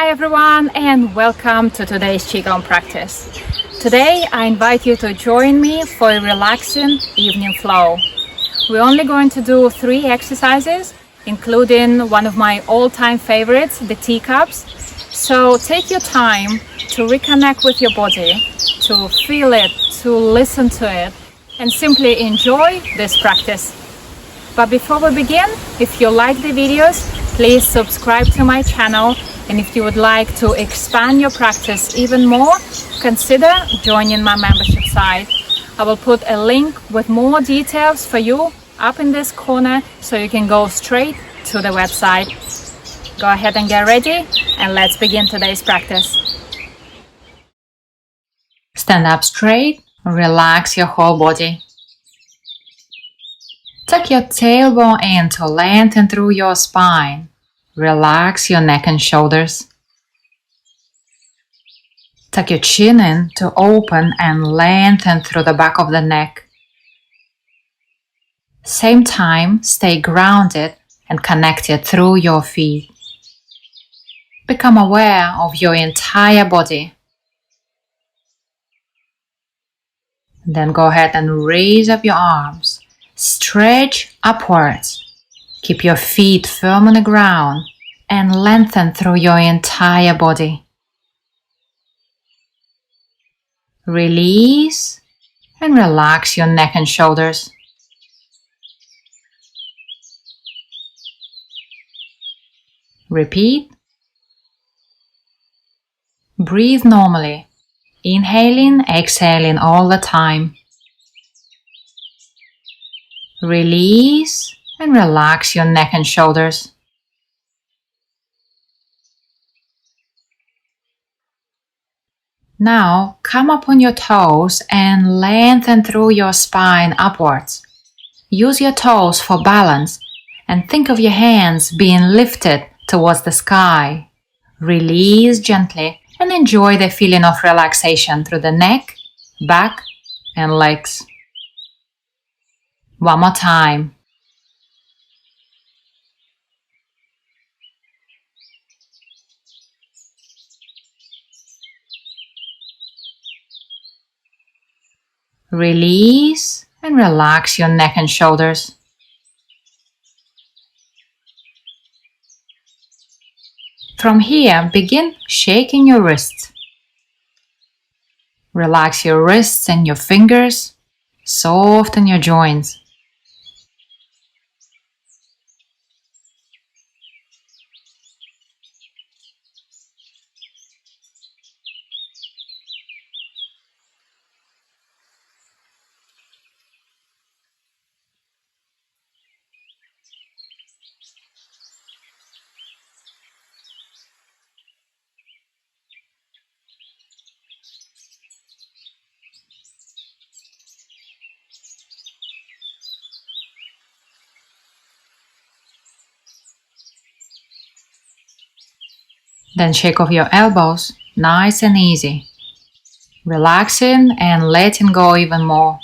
Hi everyone and welcome to today's Qigong practice. Today I invite you to join me for a relaxing evening flow. We're only going to do 3 exercises, including one of my all-time favorites, the Teacups. So take your time to reconnect with your body, to feel it, to listen to it, and simply enjoy this practice. But before we begin, if you like the videos, please subscribe to my channel, and if you would like to expand your practice even more, consider joining my membership site. I will put a link with more details for you up in this corner so you can go straight to the website. Go ahead and get ready, and let's begin today's practice. Stand up straight, relax your whole body. Tuck your tailbone in to lengthen through your spine. Relax your neck and shoulders. Tuck your chin in to open and lengthen through the back of the neck. Same time, stay grounded and connected through your feet. Become aware of your entire body. Then go ahead and raise up your arms. Stretch upwards. Keep your feet firm on the ground and lengthen through your entire body. Release and relax your neck and shoulders. Repeat. Breathe normally, inhaling, exhaling all the time. Release and relax your neck and shoulders. Now come up on your toes and lengthen through your spine upwards. Use your toes for balance and think of your hands being lifted towards the sky. Release gently and enjoy the feeling of relaxation through the neck, back, and legs. One more time. Release and relax your neck and shoulders. From here, begin shaking your wrists. Relax your wrists and your fingers. Soften your joints. Then shake off your elbows, nice and easy. Relaxing and letting go even more.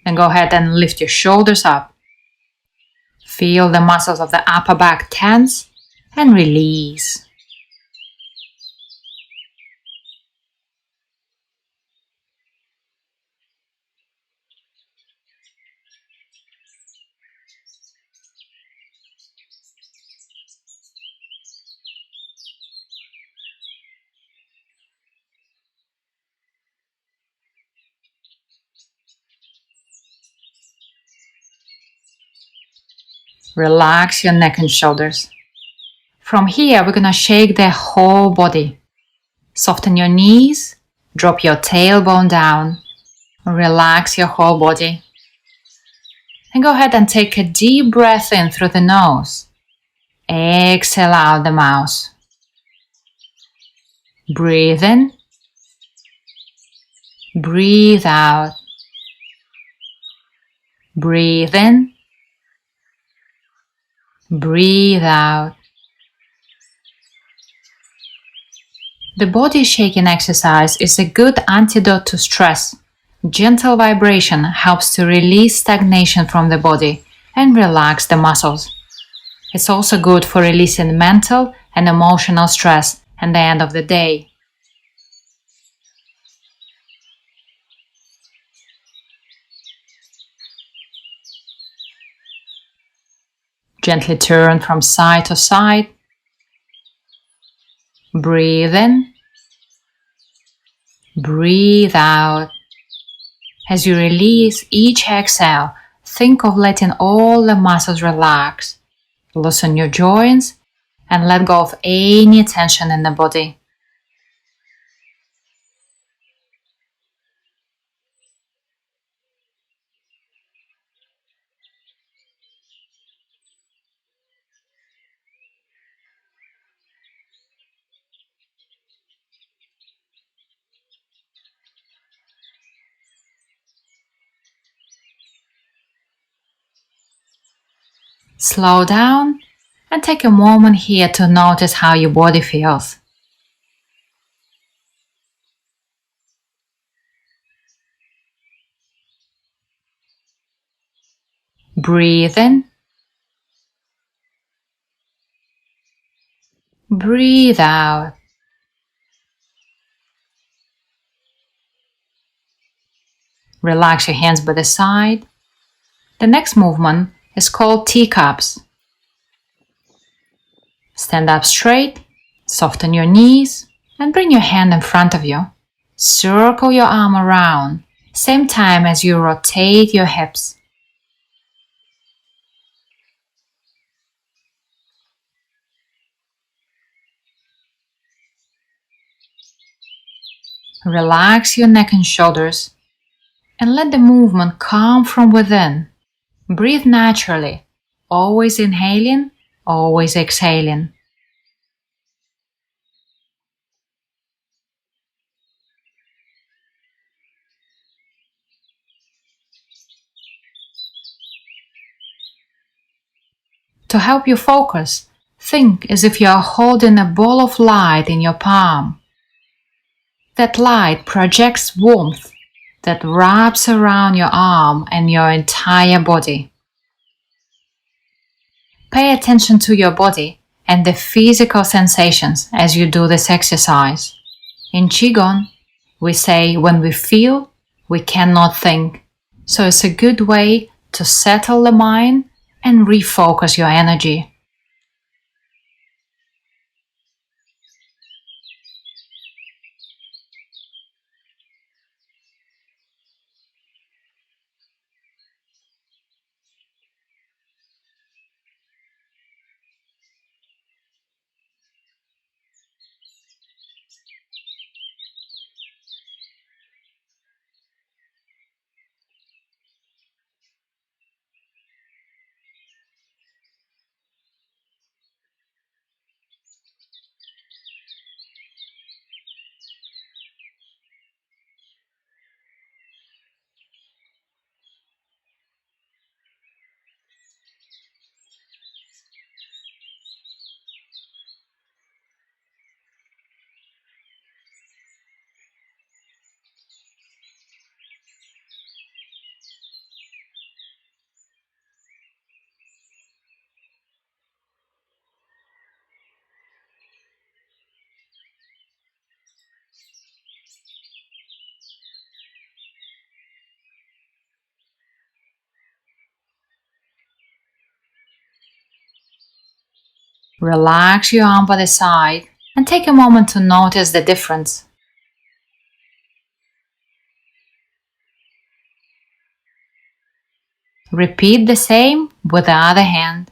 Then go ahead and lift your shoulders up. Feel the muscles of the upper back tense and release. Relax your neck and shoulders. From here, we're going to shake the whole body. Soften your knees, drop your tailbone down, relax your whole body. And go ahead and take a deep breath in through the nose. Exhale out the mouth. Breathe in. Breathe out. Breathe in. Breathe out. The body shaking exercise is a good antidote to stress. Gentle vibration helps to release stagnation from the body and relax the muscles. It's also good for releasing mental and emotional stress at the end of the day. Gently turn from side to side. Breathe in. Breathe out. As you release each exhale, think of letting all the muscles relax. Loosen your joints and let go of any tension in the body. Slow down and take a moment here to notice how your body feels. Breathe in. Breathe out. Relax your hands by the side. The next movement is called Teacups. Stand up straight, soften your knees, and bring your hand in front of you. Circle your arm around, same time as you rotate your hips. Relax your neck and shoulders, and let the movement come from within. Breathe naturally, always inhaling, always exhaling. To help you focus, think as if you are holding a ball of light in your palm. That light projects warmth that wraps around your arm and your entire body. Pay attention to your body and the physical sensations as you do this exercise. In Qigong, we say when we feel, we cannot think. So it's a good way to settle the mind and refocus your energy. Relax your arm by the side and take a moment to notice the difference. Repeat the same with the other hand.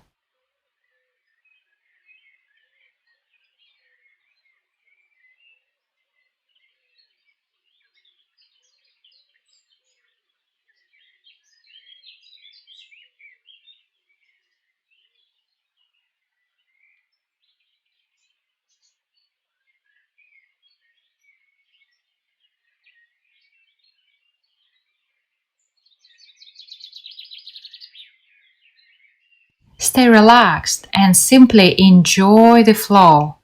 stay relaxed and simply enjoy the flow.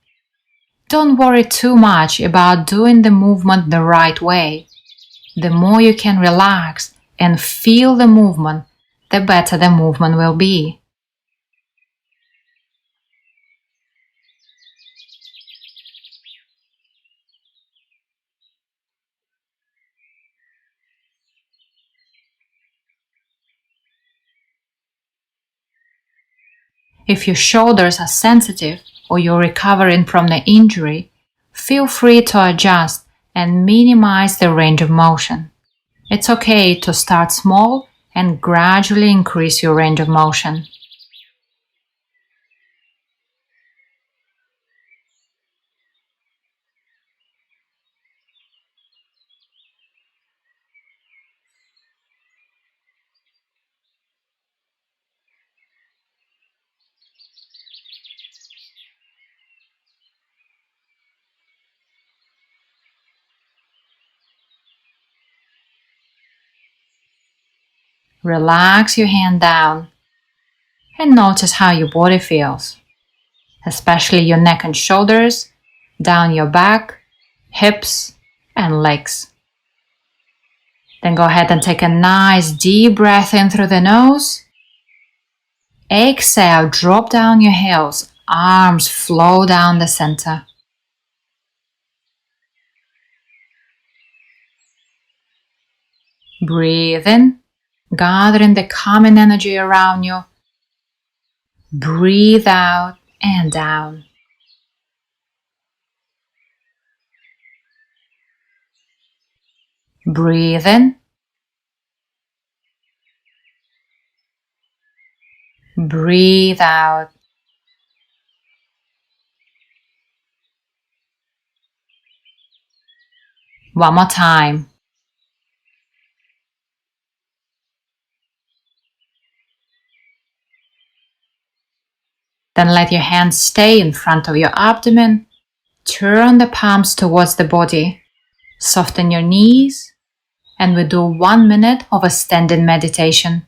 Don't worry too much about doing the movement the right way. The more you can relax and feel the movement, the better the movement will be. If your shoulders are sensitive or you're recovering from the injury, feel free to adjust and minimize the range of motion. It's okay to start small and gradually increase your range of motion. Relax your hand down and notice how your body feels, especially your neck and shoulders, down your back, hips, and legs. Then go ahead and take a nice deep breath in through the nose. Exhale, drop down your heels, arms flow down the center. Breathe in, gathering the calming energy around you. Breathe out and down. Breathe in. Breathe out. One more time. Then let your hands stay in front of your abdomen. Turn the palms towards the body. Soften your knees. And we do 1 minute of a standing meditation.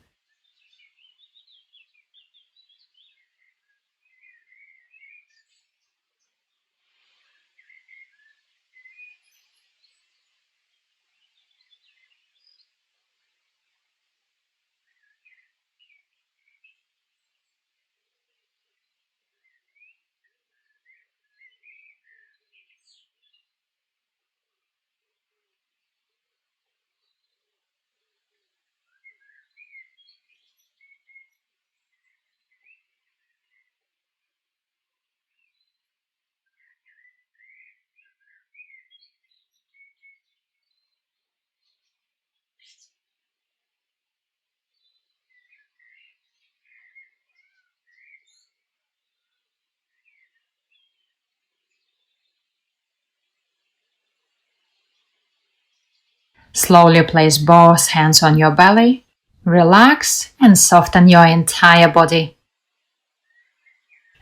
Slowly place both hands on your belly. Relax and soften your entire body.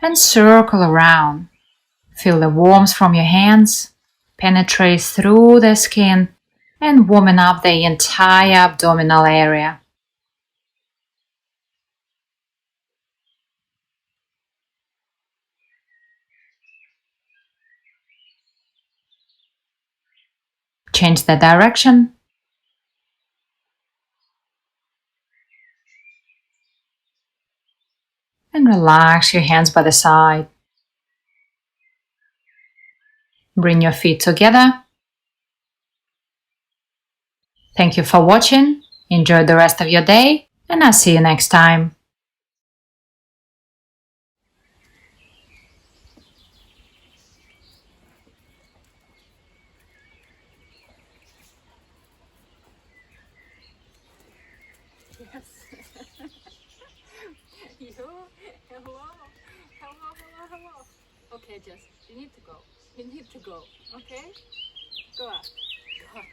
And circle around. Feel the warmth from your hands penetrate through the skin and warming up the entire abdominal area. Change the direction. And relax your hands by the side. Bring your feet together. Thank you for watching. Enjoy the rest of your day, and I'll see you next time. Yes. Hello, hello, hello. Okay, Jess, you need to go. You need to go. Okay? Go up. Go up.